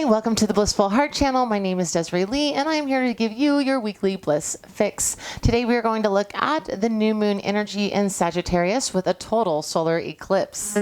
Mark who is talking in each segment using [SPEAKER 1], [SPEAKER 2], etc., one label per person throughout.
[SPEAKER 1] welcome to the Blissful Heart channel. My name is Desiree Lee and I am here to give you your weekly Bliss Fix. Today we are going to look at the new moon energy in Sagittarius with a total solar eclipse.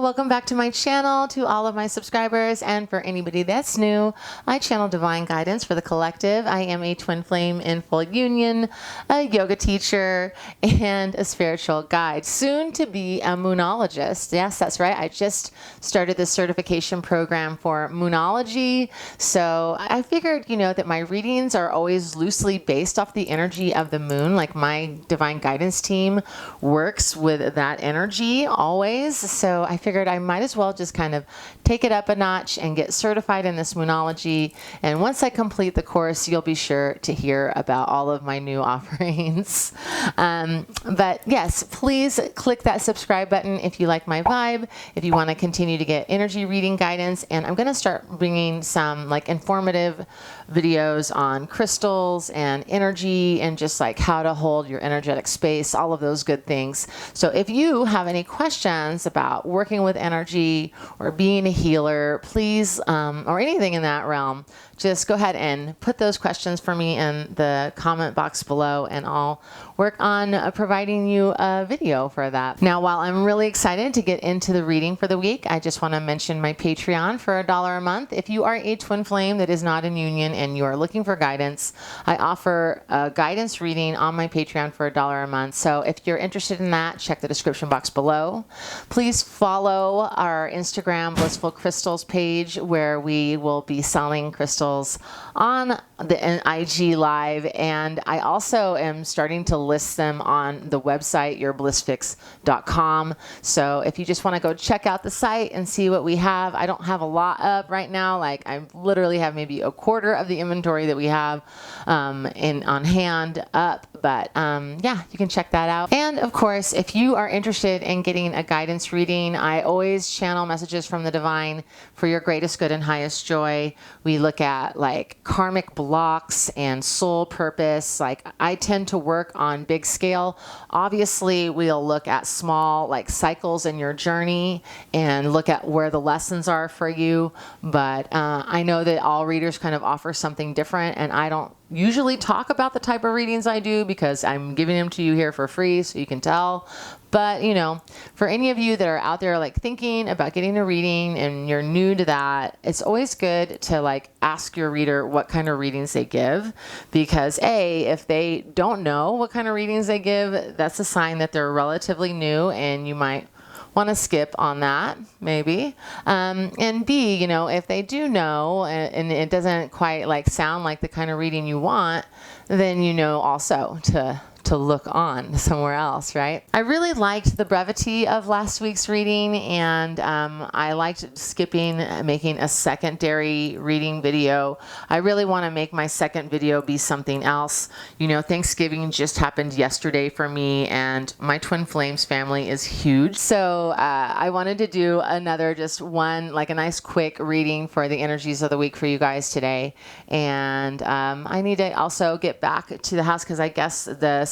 [SPEAKER 1] Welcome back to my channel, to all of my subscribers, and for anybody that's new, I channel divine guidance for the collective. I am a twin flame in full union, a yoga teacher, and a spiritual guide, soon to be a moonologist. Yes, that's right. I just started the certification program for moonology, so I figured, that my readings are always loosely based off the energy of the moon. Like my divine guidance team works with that energy always, so I figured I might as well just kind of take it up a notch and get certified in this moonology. And once I complete the course, you'll be sure to hear about all of my new offerings. But yes, please click that subscribe button if you like my vibe, if you want to continue to get energy reading guidance. And I'm going to start bringing some informative videos on crystals and energy and just how to hold your energetic space, all of those good things. So if you have any questions about working with energy or being a healer, please, or anything in that realm, just go ahead and put those questions for me in the comment box below and I'll work on providing you a video for that. Now, while I'm really excited to get into the reading for the week, I just want to mention my Patreon for $1 a month. If you are a twin flame that is not in union and you are looking for guidance, I offer a guidance reading on my Patreon for $1 a month. So if you're interested in that, check the description box below. Please follow our Instagram Blissful Crystals page where we will be selling crystals on the IG Live, and I also am starting to list them on the website YourBlissFix.com. So if you just want to go check out the site and see what we have, I don't have a lot up right now. I literally have maybe a quarter of the inventory that we have on hand up. But yeah, you can check that out. And of course, if you are interested in getting a guidance reading, I always channel messages from the divine for your greatest good and highest joy. We look at karmic blocks and soul purpose. I tend to work on big scale. Obviously, we'll look at small cycles in your journey and look at where the lessons are for you. But I know that all readers kind of offer something different, and I don't usually talk about the type of readings I do because I'm giving them to you here for free so you can tell. But for any of you that are out there thinking about getting a reading and you're new to that, it's always good to ask your reader what kind of readings they give, because if they don't know what kind of readings they give, that's a sign that they're relatively new and you might want to skip on that maybe. And B, if they do know and it doesn't quite sound like the kind of reading you want, then also to look on somewhere else, right? I really liked the brevity of last week's reading, and I liked skipping making a secondary reading video. I really want to make my second video be something else. Thanksgiving just happened yesterday for me, and my Twin Flames family is huge. So I wanted to do another just one, a nice quick reading for the energies of the week for you guys today. And I need to also get back to the house because I guess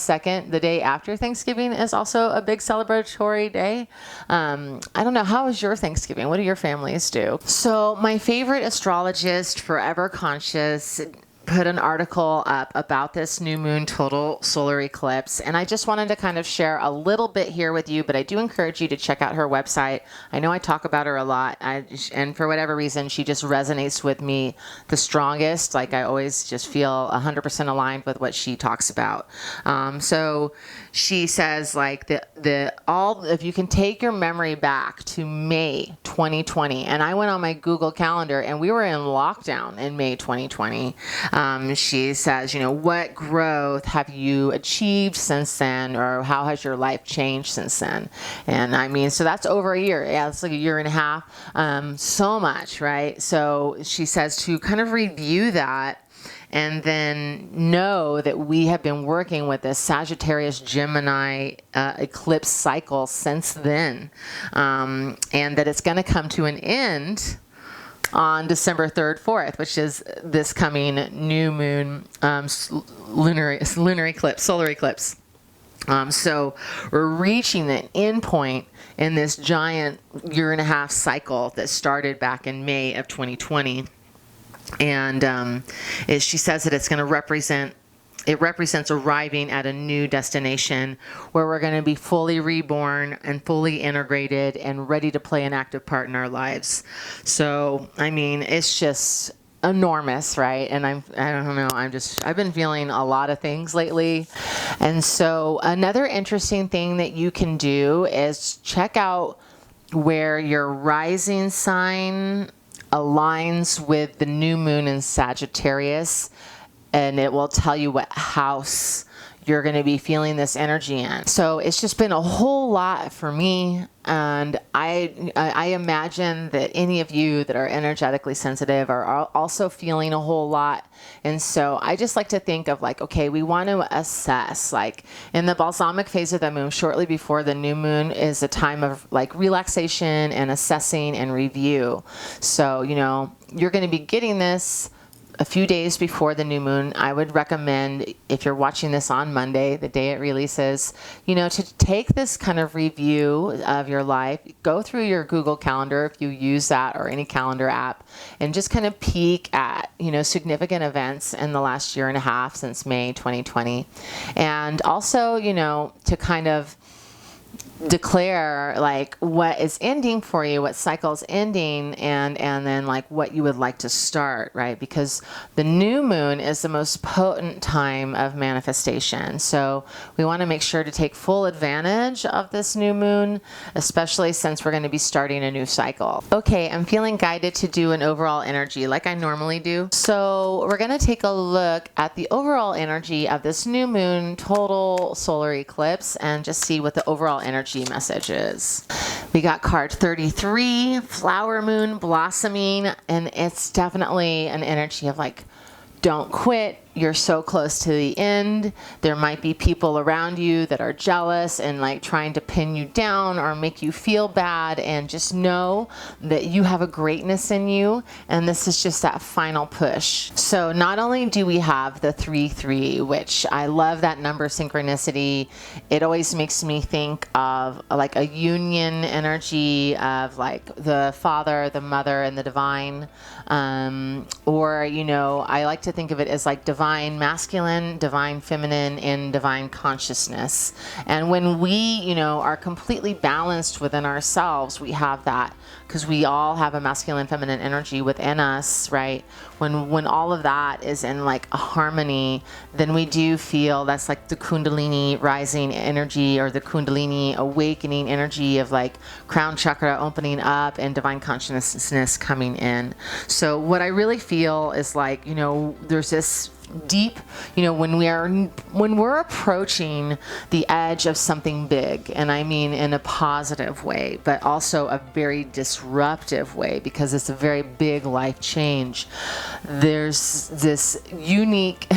[SPEAKER 1] the day after Thanksgiving is also a big celebratory day. I don't know. How is your Thanksgiving? What do your families do? So my favorite astrologist, Forever Conscious, put an article up about this new moon total solar eclipse, and I just wanted to kind of share a little bit here with you, but I do encourage you to check out her website. I know I talk about her a lot, and for whatever reason, she just resonates with me the strongest. I always just feel 100% aligned with what she talks about. So she says if you can take your memory back to May 2020, and I went on my Google Calendar and we were in lockdown in May 2020. She says, what growth have you achieved since then, or how has your life changed since then? And so that's over a year. Yeah, it's a year and a half. So much, right? So she says to kind of review that and then know that we have been working with this Sagittarius Gemini eclipse cycle since then, and that it's going to come to an end on December 3rd, 4th, which is this coming new moon lunar eclipse, solar eclipse. So we're reaching the end point in this giant year-and-a-half cycle that started back in May of 2020. And she says that it's going to represents arriving at a new destination where we're going to be fully reborn and fully integrated and ready to play an active part in our lives. So, I mean, it's just enormous, right? And I don't know, I've been feeling a lot of things lately. And so another interesting thing that you can do is check out where your rising sign aligns with the new moon in Sagittarius, and it will tell you what house you're going to be feeling this energy in. So it's just been a whole lot for me, and I imagine that any of you that are energetically sensitive are also feeling a whole lot. And so I just like to think of like, okay, we want to assess, like in the balsamic phase of the moon, shortly before the new moon is a time of like relaxation and assessing and review. So, you know, you're going to be getting this a few days before the new moon. I would recommend, if you're watching this on Monday, the day it releases, you know, to take this kind of review of your life, go through your Google Calendar if you use that, or any calendar app, and just kind of peek at, you know, significant events in the last year and a half since May 2020. And also, you know, to kind of declare like what is ending for you, what cycle's ending, and then like what you would like to start, right? Because the new moon is the most potent time of manifestation. So we want to make sure to take full advantage of this new moon, especially since we're going to be starting a new cycle. Okay, I'm feeling guided to do an overall energy like I normally do. So we're going to take a look at the overall energy of this new moon total solar eclipse and just see what the overall energy messages. We got card 33, flower moon blossoming, and it's definitely an energy of like, don't quit. You're so close to the end. There might be people around you that are jealous and like trying to pin you down or make you feel bad, and just know that you have a greatness in you, and this is just that final push. So not only do we have the 3-3, which I love that number synchronicity. It always makes me think of like a union energy of like the Father, the Mother, and the Divine. Or, you know, I like to think of it as like divine masculine, divine feminine, and divine consciousness. And when we, you know, are completely balanced within ourselves, we have that, because we all have a masculine, feminine energy within us, right? When all of that is in like a harmony, then we do feel that's like the Kundalini rising energy, or the Kundalini awakening energy of like crown chakra opening up and divine consciousness coming in. So what I really feel is like, you know, there's this deep, you know, when we're approaching the edge of something big, and I mean in a positive way, but also a very disruptive way, because it's a very big life change. There's this unique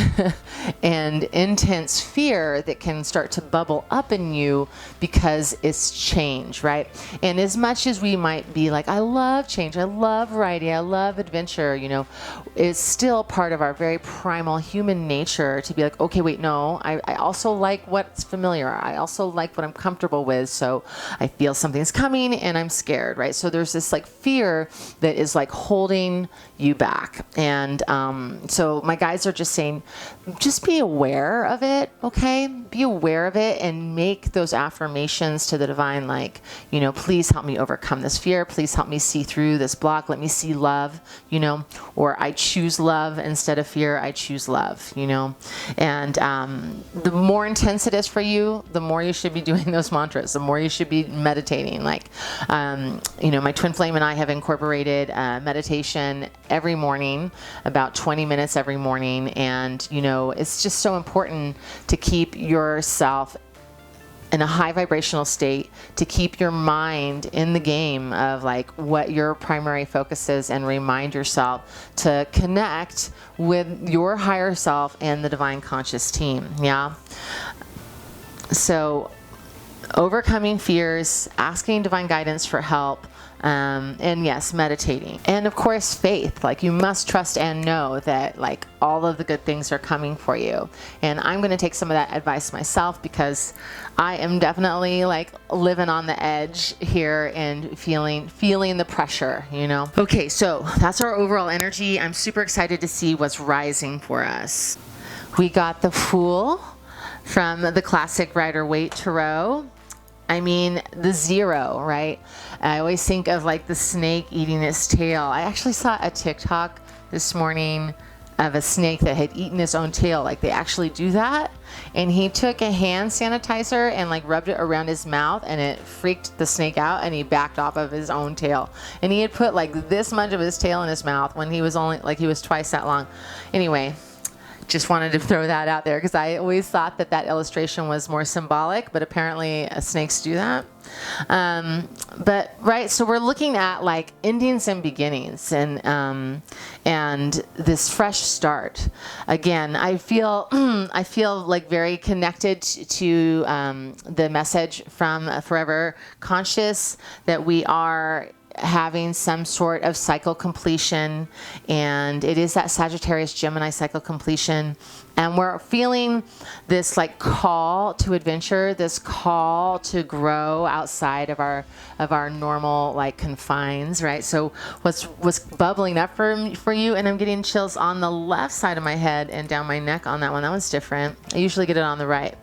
[SPEAKER 1] and intense fear that can start to bubble up in you because it's change, right? And as much as we might be like, I love change, I love variety, I love adventure, you know, it's still part of our very primal human nature to be like, okay, wait, no, I also like what's familiar. I also like what I'm comfortable with. So I feel something's coming and I'm scared, right? So there's this like fear that is like holding you back. And so my guides are just saying, just be aware of it, okay? Be aware of it and make those affirmations to the divine, like, you know, please help me overcome this fear. Please help me see through this block. Let me see love, you know, or I choose love instead of fear. I choose love, you know. And the more intense it is for you, the more you should be doing those mantras, the more you should be meditating. Like, you know, my twin flame and I have incorporated meditation every morning, about 20 minutes every morning. And, you know, it's just so important to keep yourself in a high vibrational state to keep your mind in the game of like what your primary focus is, and remind yourself to connect with your higher self and the divine conscious team. Yeah. So overcoming fears, asking divine guidance for help, and yes, meditating. And of course, faith. Like, you must trust and know that like all of the good things are coming for you. And I'm going to take some of that advice myself, because I am definitely like living on the edge here and feeling the pressure, you know? Okay, so that's our overall energy. I'm super excited to see what's rising for us. We got the Fool from the classic Rider-Waite Tarot. I mean, the Zero, right? I always think of like the snake eating its tail. I actually saw a TikTok this morning of a snake that had eaten its own tail. Like, they actually do that. And he took a hand sanitizer and like rubbed it around his mouth, and it freaked the snake out, and he backed off of his own tail. And he had put like this much of his tail in his mouth when he was only like, he was twice that long. Anyway, just wanted to throw that out there, because I always thought that that illustration was more symbolic, but apparently snakes do that. But right, so we're looking at like endings and beginnings, and this fresh start. Again, I feel like very connected to the message from Forever Conscious, that we are having some sort of cycle completion, and it is that Sagittarius Gemini cycle completion, and we're feeling this like call to adventure, this call to grow outside of our normal like confines, right? So what's bubbling up for you, and I'm getting chills on the left side of my head and down my neck on that one. That one's different. I usually get it on the right.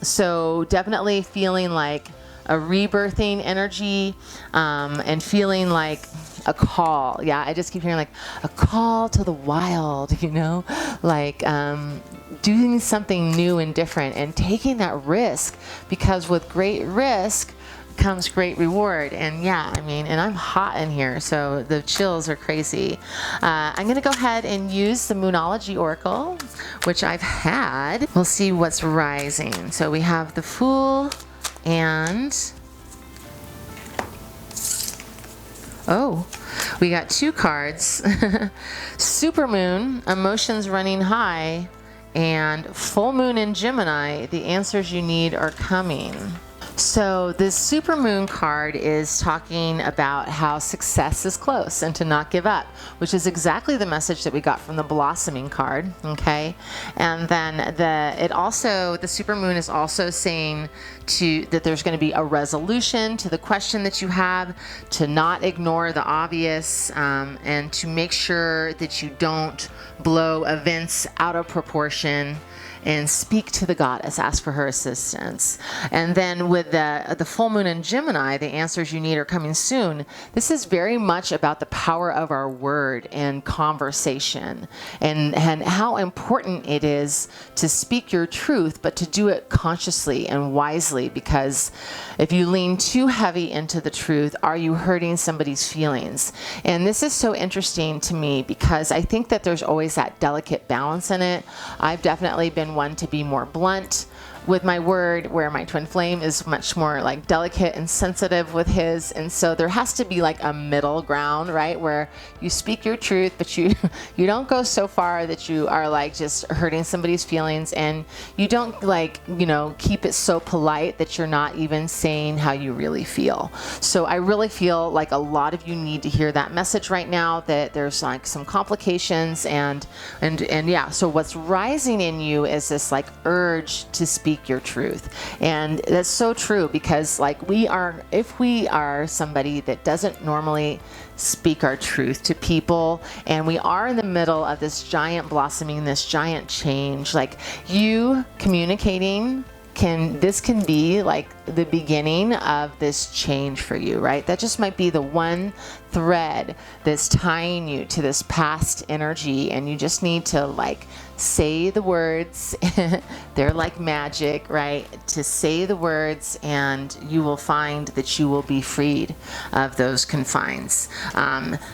[SPEAKER 1] So definitely feeling like a rebirthing energy, and feeling like a call. Yeah, I just keep hearing like a call to the wild, you know, like doing something new and different, and taking that risk, because with great risk comes great reward. And yeah, I mean, and I'm hot in here, so the chills are crazy. I'm gonna go ahead and use the Moonology Oracle, which I've had. We'll see what's rising. So we have the Fool, and oh, we got two cards. Supermoon, emotions running high, and full moon in Gemini, the answers you need are coming. So this Supermoon card is talking about how success is close and to not give up, which is exactly the message that we got from the Blossoming card, okay? And then the Supermoon is also saying that there's going to be a resolution to the question that you have, to not ignore the obvious, and to make sure that you don't blow events out of proportion, and speak to the goddess, ask for her assistance. And then with the full moon in Gemini, the answers you need are coming soon. This is very much about the power of our word and conversation, and how important it is to speak your truth, but to do it consciously and wisely, because if you lean too heavy into the truth, are you hurting somebody's feelings? And this is so interesting to me, because I think that there's always that delicate balance in it. I've definitely been one to be more blunt with my word, where my twin flame is much more like delicate and sensitive with his. And so there has to be like a middle ground, right? Where you speak your truth, but you don't go so far that you are like just hurting somebody's feelings, and you don't like, you know, keep it so polite that you're not even saying how you really feel. So I really feel like a lot of you need to hear that message right now, that there's like some complications, and yeah. So what's rising in you is this like urge to speak your truth. And that's so true, because like if we are somebody that doesn't normally speak our truth to people, and we are in the middle of this giant blossoming, this giant change, like you communicating can be like the beginning of this change for you, right? That just might be the one thread that's tying you to this past energy, and you just need to like say the words. They're like magic, right? To say the words, and you will find that you will be freed of those confines.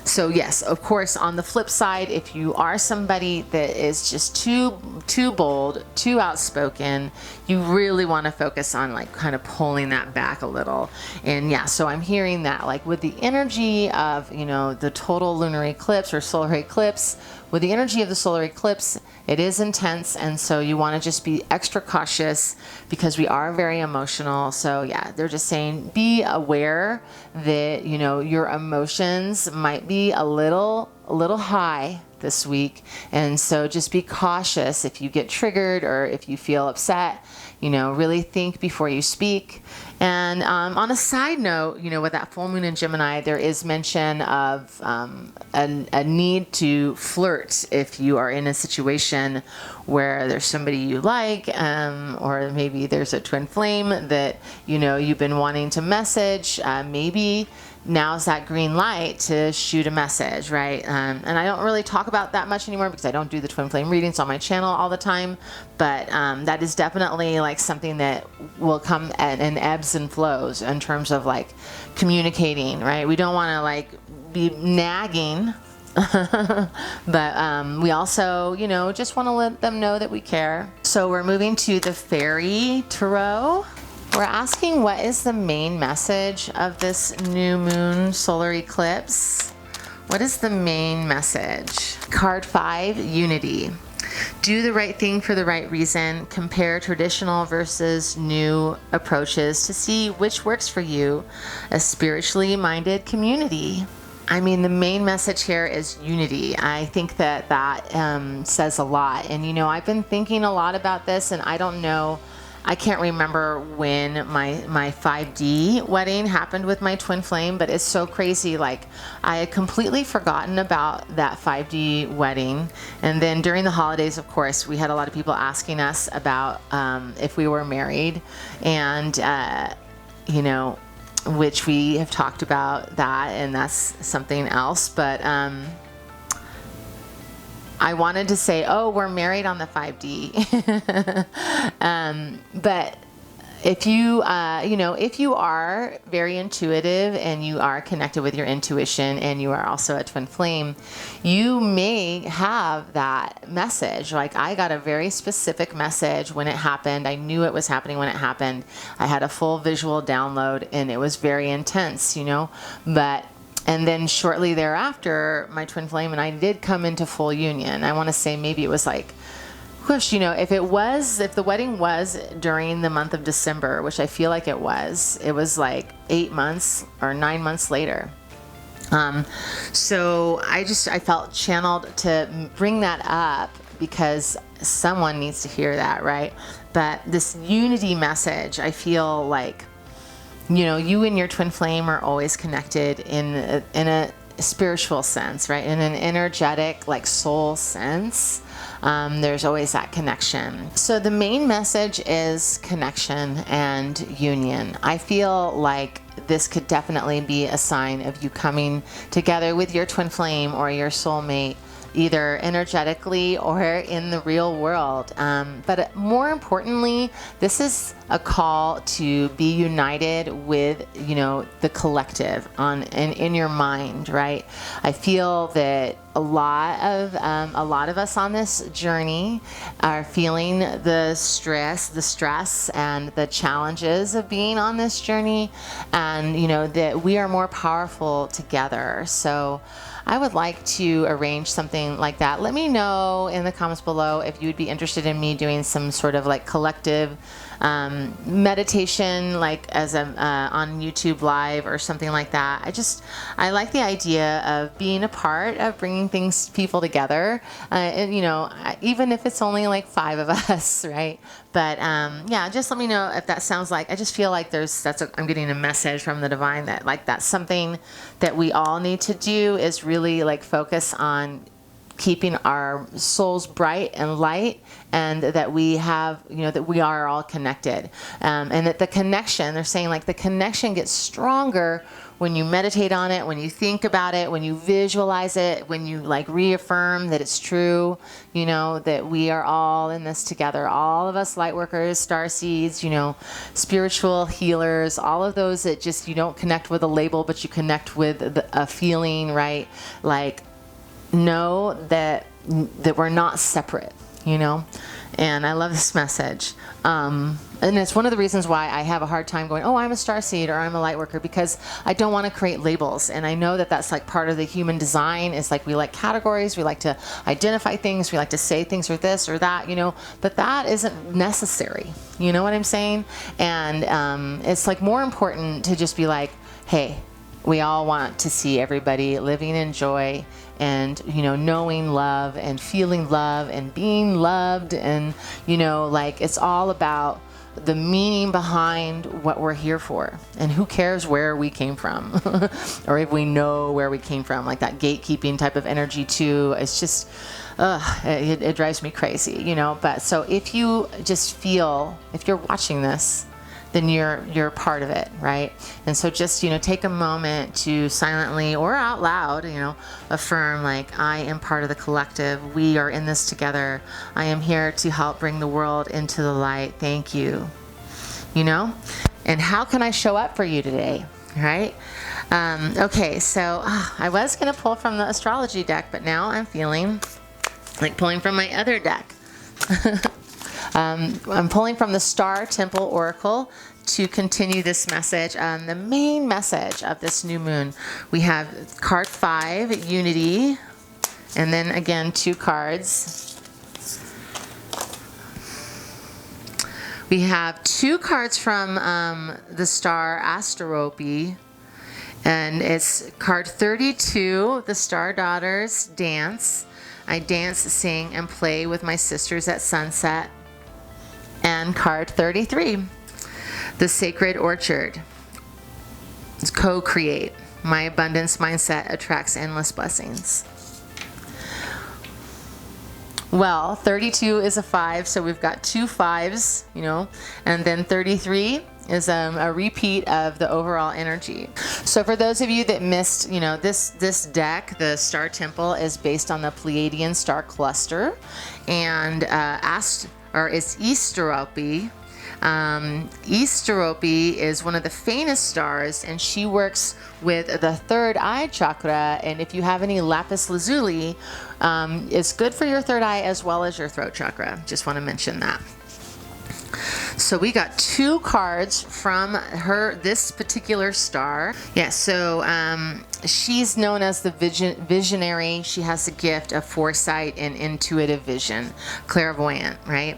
[SPEAKER 1] So yes, of course, on the flip side, if you are somebody that is just too bold, too outspoken, you really want to focus on like kind of pulling that back a little. And yeah, so I'm hearing that like with the energy of, you know, the total lunar eclipse or solar eclipse, with the energy of the solar eclipse, it is intense, and so you want to just be extra cautious because we are very emotional. So yeah, they're just saying be aware that, you know, your emotions might be a little high this week, and so just be cautious if you get triggered or if you feel upset. You know, really think before you speak. And on a side note, you know, with that full moon in Gemini, there is mention of a need to flirt if you are in a situation where there's somebody you like, or maybe there's a twin flame that, you know, you've been wanting to message. Maybe now's that green light to shoot a message, right? And I don't really talk about that much anymore because I don't do the twin flame readings on my channel all the time, but that is definitely like something that will come in ebbs and flows in terms of like communicating, right? We don't want to like be nagging, but we also, you know, just want to let them know that we care. So we're moving to the Fairy Tarot. We're asking, what is the main message of this new moon solar eclipse? What is the main message? Card 5, Unity. Do the right thing for the right reason. Compare traditional versus new approaches to see which works for you. A spiritually minded community. I mean, the main message here is unity. I think that says a lot. And, you know, I've been thinking a lot about this, and I don't know, I can't remember when my 5D wedding happened with my twin flame, but it's so crazy. Like, I had completely forgotten about that 5D wedding. And then during the holidays, of course, we had a lot of people asking us about if we were married, and, you know, which we have talked about that, and that's something else. But I wanted to say, oh, we're married on the 5D. But if you, you know, if you are very intuitive and you are connected with your intuition and you are also a twin flame, you may have that message. Like, I got a very specific message when it happened. I knew it was happening when it happened. I had a full visual download, and it was very intense, you know, and then shortly thereafter, my twin flame and I did come into full union. I want to say maybe it was like, whoosh, you know, if the wedding was during the month of December, which I feel like it was like 8 months or 9 months later. So I felt channeled to bring that up because someone needs to hear that, right? But this unity message, I feel like, you know, you and your twin flame are always connected in a spiritual sense, right? In an energetic, like soul sense. There's always that connection. So the main message is connection and union. I feel like this could definitely be a sign of you coming together with your twin flame or your soulmate, either energetically or in the real world. But more importantly, this is a call to be united with, you know, the collective in your mind, right? I feel that a lot of us on this journey are feeling the stress and the challenges of being on this journey, and you know that we are more powerful together. So I would like to arrange something like that. Let me know in the comments below if you would be interested in me doing some sort of like collective meditation, like as on YouTube Live or something like that. I like the idea of being a part of bringing people together, and you know, even if it's only like 5 of us, right? But yeah, just let me know if that sounds like. I just feel like I'm getting a message from the divine that like that's something that we all need to do, is really like focus on keeping our souls bright and light, and that we have, that we are all connected. And that the connection, they're saying like the connection gets stronger when you meditate on it, when you think about it, when you visualize it, when you like reaffirm that it's true, that we are all in this together. All of us light workers, star seeds, spiritual healers, all of those that just, you don't connect with a label, but you connect with a feeling, right? Like, know that we're not separate, And I love this message. And it's one of the reasons why I have a hard time going, oh, I'm a starseed or I'm a light worker, because I don't want to create labels. And I know that that's like part of the human design. Is like we like categories, we like to identify things, we like to say things or this or that, but that isn't necessary. You know what I'm saying? And it's like more important to just be like, hey, we all want to see everybody living in joy and, knowing love and feeling love and being loved. And, like it's all about the meaning behind what we're here for. And who cares where we came from or if we know where we came from, like that gatekeeping type of energy too. It's just, it drives me crazy, But so if you just feel, if you're watching this, then you're part of it, right? And so just, take a moment to silently or out loud, affirm like, I am part of the collective. We are in this together. I am here to help bring the world into the light. Thank you. And how can I show up for you today, right? Okay, so I was going to pull from the astrology deck, but now I'm feeling like pulling from my other deck. I'm pulling from the Star Temple Oracle to continue this message. The main message of this new moon, we have card 5, Unity, and then again 2 cards. We have 2 cards from the star Asterope, and it's card 32, the Star Daughters Dance. I dance, sing, and play with my sisters at sunset. And card 33, the Sacred Orchard. It's co-create. My abundance mindset attracts endless blessings. Well, 32 is a 5, so we've got 2 5s, and then 33 is a repeat of the overall energy. So for those of you that missed, this deck, the Star Temple, is based on the Pleiadian star cluster, and it's Easterope. Easterope is one of the faintest stars, and she works with the third eye chakra. And if you have any lapis lazuli, it's good for your third eye as well as your throat chakra. Just want to mention that. So we got 2 cards from this particular star. Yeah, so she's known as the visionary. She has the gift of foresight and intuitive vision, clairvoyant, right?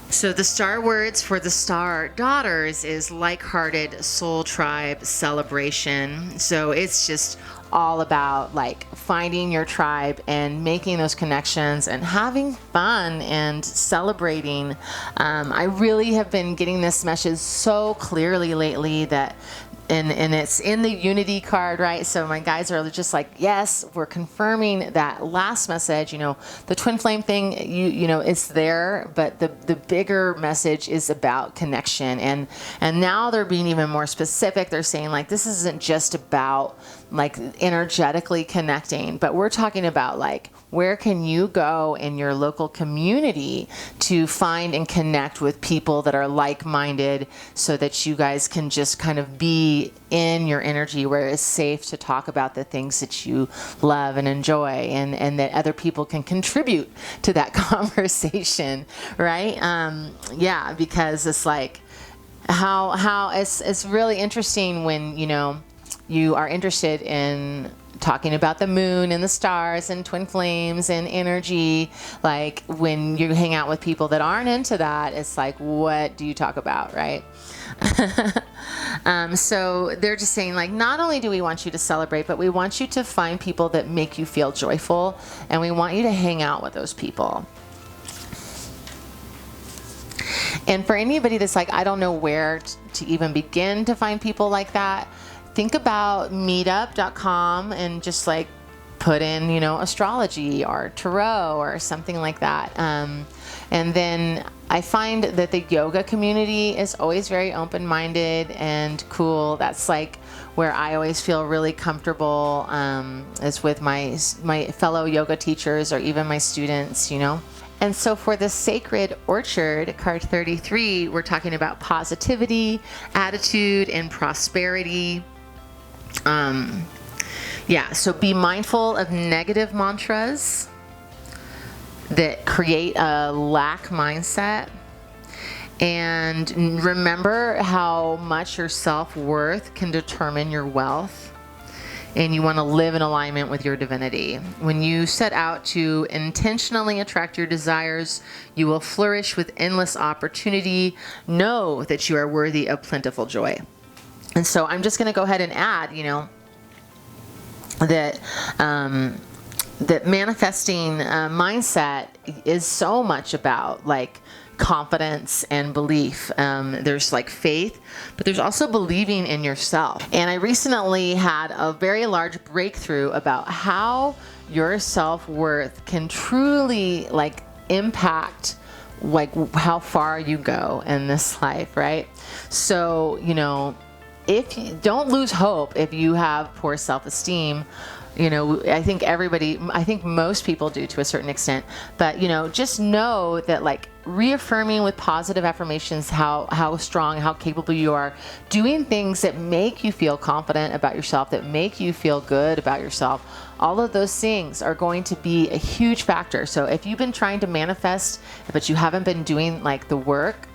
[SPEAKER 1] So the star words for the Star Daughters is like-hearted soul tribe celebration. So it's just all about like finding your tribe and making those connections and having fun and celebrating. I really have been getting this message so clearly lately that and it's in the Unity card, right? So my guys are just like, yes, we're confirming that last message. The twin flame thing, it's there, but the bigger message is about connection. And now they're being even more specific. They're saying like, this isn't just about like energetically connecting, but we're talking about like, where can you go in your local community to find and connect with people that are like-minded so that you guys can just kind of be in your energy where it's safe to talk about the things that you love and enjoy, and that other people can contribute to that conversation, right? Yeah, because it's like how it's really interesting when, you are interested in talking about the moon and the stars and twin flames and energy. Like when you hang out with people that aren't into that, it's like, what do you talk about, right? So they're just saying like, not only do we want you to celebrate, but we want you to find people that make you feel joyful, and we want you to hang out with those people. And for anybody that's like, I don't know where to even begin to find people like that, think about meetup.com and just like put in, you know, astrology or tarot or something like that. And then I find that the yoga community is always very open-minded and cool. That's like where I always feel really comfortable, is with my fellow yoga teachers or even my students, you know. And so for the Sacred Orchard, card 33, we're talking about positivity, attitude, and prosperity. Yeah, so be mindful of negative mantras that create a lack mindset. And remember how much your self-worth can determine your wealth. And you want to live in alignment with your divinity. When you set out to intentionally attract your desires, you will flourish with endless opportunity. Know that you are worthy of plentiful joy. And so I'm just going to go ahead and add, you know, that that manifesting mindset is so much about like confidence and belief. There's like faith, but there's also believing in yourself. And I recently had a very large breakthrough about how your self-worth can truly like impact like how far you go in this life, right? So, you know, if you don't lose hope if you have poor self-esteem. You know, I think most people do to a certain extent, but, you know, just know that like reaffirming with positive affirmations how strong, how capable you are, doing things that make you feel confident about yourself, that make you feel good about yourself, all of those things are going to be a huge factor. So if you've been trying to manifest, but you haven't been doing like the work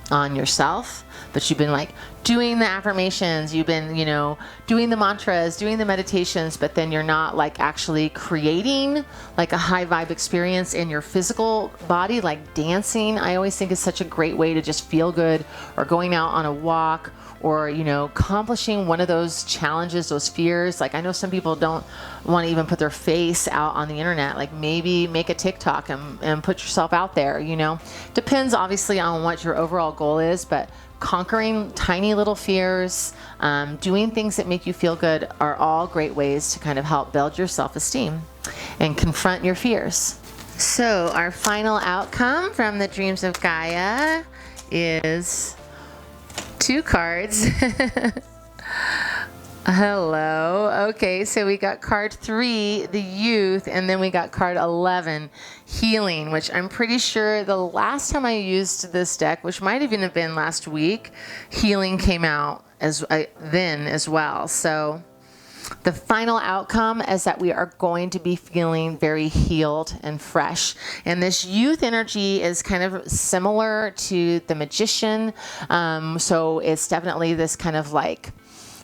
[SPEAKER 1] on yourself, but you've been like doing the affirmations, you've been, you know, doing the mantras, doing the meditations, but then you're not like actually creating like a high vibe experience in your physical body, like dancing, I always think is such a great way to just feel good, or going out on a walk, or, you know, accomplishing one of those challenges, those fears. Like I know some people don't want to even put their face out on the internet, like maybe make a TikTok and put yourself out there, you know. Depends obviously on what your overall goal is, but conquering tiny little fears, doing things that make you feel good are all great ways to kind of help build your self-esteem and confront your fears. So our final outcome from the Dreams of Gaia is 2 cards. Hello. Okay, so we got card 3, the youth, and then we got card 11, healing, which I'm pretty sure the last time I used this deck, which might even have been last week, healing came out then as well. So the final outcome is that we are going to be feeling very healed and fresh. And this youth energy is kind of similar to the Magician. So it's definitely this kind of like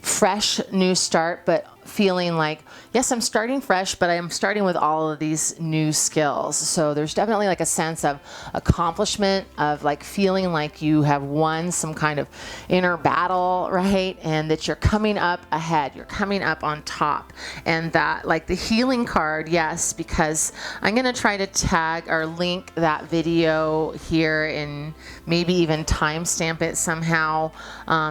[SPEAKER 1] fresh new start, but feeling like, yes, I'm starting fresh, but I'm starting with all of these new skills. So there's definitely like a sense of accomplishment, of like feeling like you have won some kind of inner battle, right? And that you're coming up ahead, you're coming up on top. And that like the healing card, yes, because I'm going to try to tag or link that video here and maybe even timestamp it somehow,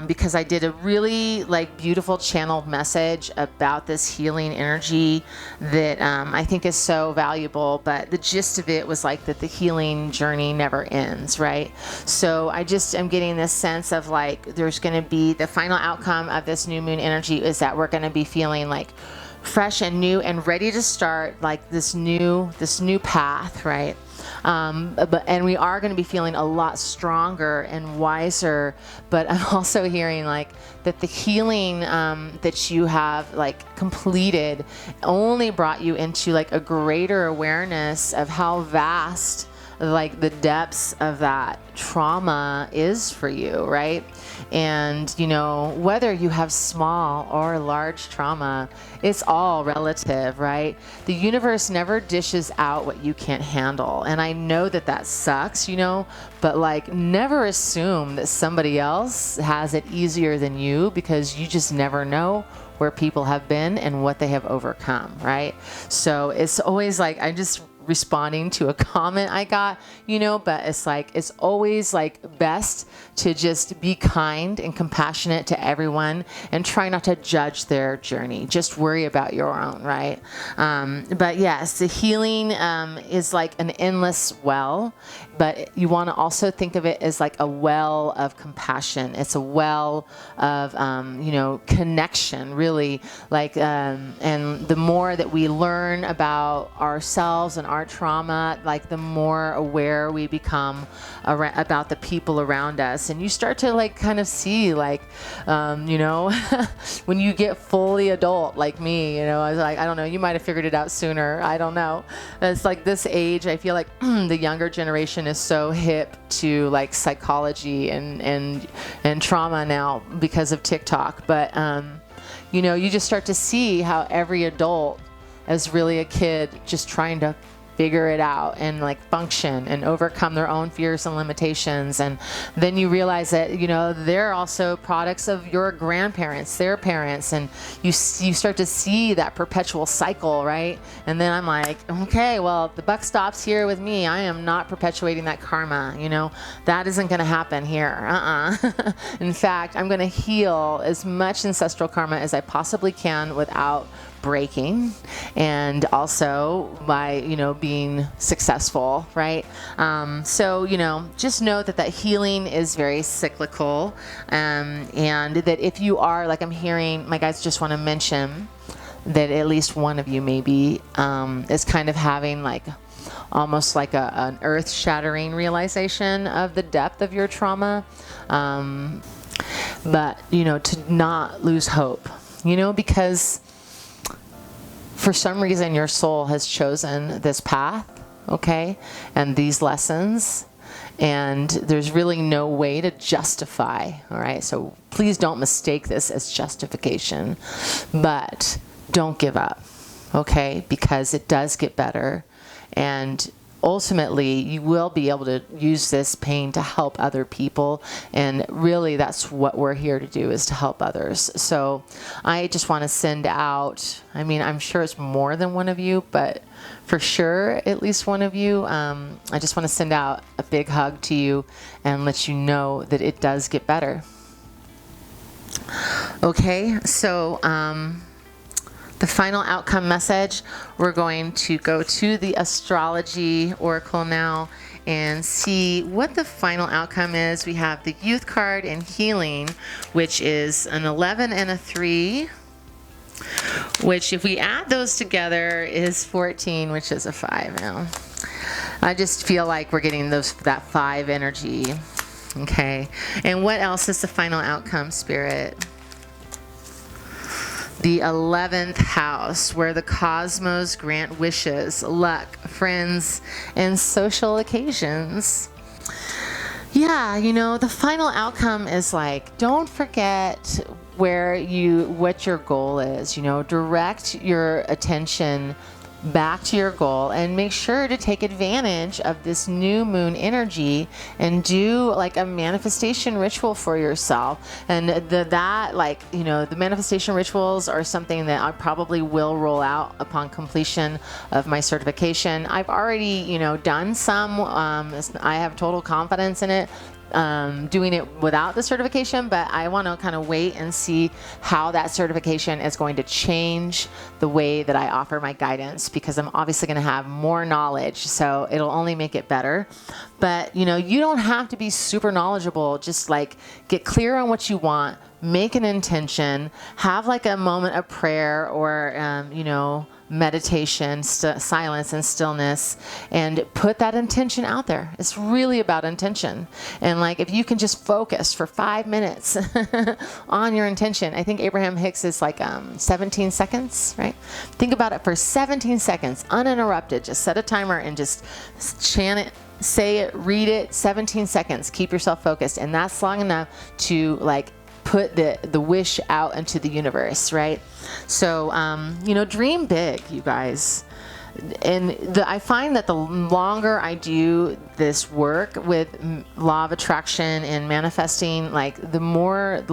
[SPEAKER 1] because I did a really like beautiful channeled message about this healing energy that I think is so valuable. But the gist of it was like that the healing journey never ends, right? So I just am getting this sense of like there's going to be the final outcome of this new moon energy is that we're going to be feeling like fresh and new and ready to start like this new path, right? And we are going to be feeling a lot stronger and wiser, but I'm also hearing like that the healing that you have like completed only brought you into like a greater awareness of how vast like the depths of that trauma is for you, right? And, you know, whether you have small or large trauma, it's all relative, right? The universe never dishes out what you can't handle. And I know that that sucks, you know, but like never assume that somebody else has it easier than you, because you just never know where people have been and what they have overcome, right? So it's always like, I just responding to a comment I got, you know, but it's like, it's always like best to just be kind and compassionate to everyone and try not to judge their journey. Just worry about your own, right? But yes, the healing is like an endless well, but you want to also think of it as like a well of compassion. It's a well of, you know, connection, really. Like, and the more that we learn about ourselves and our trauma, like the more aware we become about the people around us. And you start to like kind of see like, you know, when you get fully adult like me, you know, I was like, I don't know, you might have figured it out sooner. I don't know. It's like this age, I feel like the younger generation is so hip to like psychology and trauma now because of TikTok. But, you know, you just start to see how every adult is really a kid just trying to figure it out and like function and overcome their own fears and limitations. And then you realize that, you know, they're also products of your grandparents, their parents, and you start to see that perpetual cycle, right? And then I'm like, okay, well, the buck stops here with me. I am not perpetuating that karma, you know, that isn't going to happen here. In fact, I'm going to heal as much ancestral karma as I possibly can without breaking, and also by, you know, being successful, right? So, you know, just know that healing is very cyclical, and that if you are, like I'm hearing, my guides just want to mention that at least one of you maybe is kind of having like almost like an earth-shattering realization of the depth of your trauma, but, you know, to not lose hope, you know, because for some reason your soul has chosen this path, okay, and these lessons, and there's really no way to justify, all right? So please don't mistake this as justification, but don't give up, okay, because it does get better, and ultimately you will be able to use this pain to help other people, and really that's what we're here to do, is to help others. So I just want to send out, I mean, I'm sure it's more than one of you, but for sure at least one of you, I just want to send out a big hug to you and let you know that it does get better. Okay, so the final outcome message, we're going to go to the astrology oracle now and see what the final outcome is. We have the youth card and healing, which is an 11 and a 3, which if we add those together is 14, which is a 5 now. I just feel like we're getting that 5 energy. Okay, and what else is the final outcome, Spirit? The 11th house, where the cosmos grant wishes, luck, friends, and social occasions. Yeah, you know, the final outcome is like, don't forget what your goal is. You know, direct your attention back to your goal and make sure to take advantage of this new moon energy and do like a manifestation ritual for yourself. And that like, you know, the manifestation rituals are something that I probably will roll out upon completion of my certification. I've already, you know, done some. I have total confidence in it. Doing it without the certification, but I want to kind of wait and see how that certification is going to change the way that I offer my guidance, because I'm obviously going to have more knowledge, so it'll only make it better. But, you know, you don't have to be super knowledgeable. Just like get clear on what you want, make an intention, have like a moment of prayer or, you know, meditation, silence and stillness, and put that intention out there. It's really about intention. And like, if you can just focus for 5 minutes on your intention, I think Abraham Hicks is like 17 seconds, right? Think about it for 17 seconds, uninterrupted. Just set a timer and just chant it, say it, read it, 17 seconds. Keep yourself focused. And that's long enough to like put the wish out into the universe, right? So, you know, dream big, you guys. And I find that the longer I do this work with law of attraction and manifesting, like the more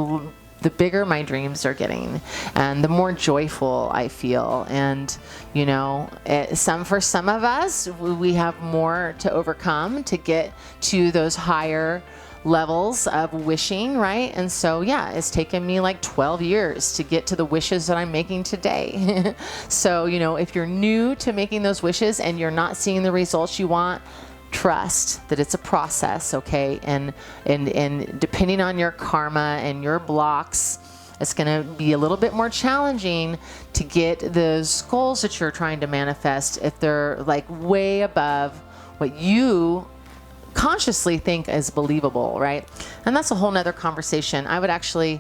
[SPEAKER 1] the bigger my dreams are getting and the more joyful I feel. And, you know, for some of us, we have more to overcome to get to those higher levels of wishing, right? And so, yeah, it's taken me like 12 years to get to the wishes that I'm making today. So, you know, if you're new to making those wishes and you're not seeing the results you want, trust that it's a process, okay? And depending on your karma and your blocks, it's going to be a little bit more challenging to get those goals that you're trying to manifest if they're like way above what you consciously think is believable, right? And that's a whole nother conversation. I would actually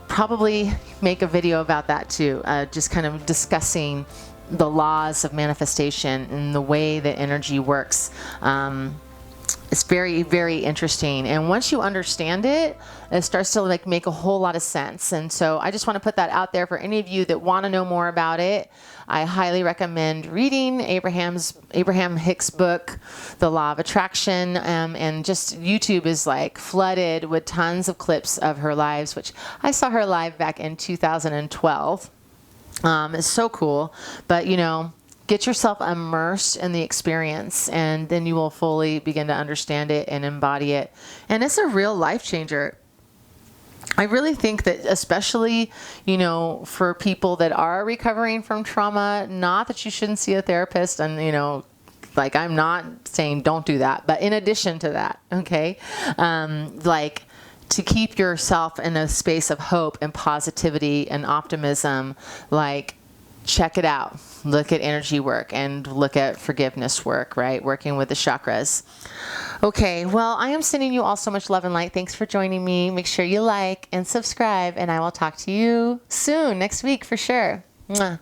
[SPEAKER 1] probably make a video about that too, just kind of discussing the laws of manifestation and the way that energy works. It's very, very interesting. And once you understand it, it starts to like make a whole lot of sense. And so I just want to put that out there for any of you that want to know more about it. I highly recommend reading Abraham Hicks' book, The Law of Attraction. And just YouTube is like flooded with tons of clips of her lives, which I saw her live back in 2012. It's so cool. But, you know, get yourself immersed in the experience, and then you will fully begin to understand it and embody it. And it's a real life changer. I really think that, especially, you know, for people that are recovering from trauma, not that you shouldn't see a therapist, and, you know, like, I'm not saying don't do that, but in addition to that, okay, like, to keep yourself in a space of hope and positivity and optimism, like, check it out. Look at energy work and look at forgiveness work, right? Working with the chakras. Okay, well, I am sending you all so much love and light. Thanks for joining me. Make sure you like and subscribe, and I will talk to you soon, next week for sure. Mwah.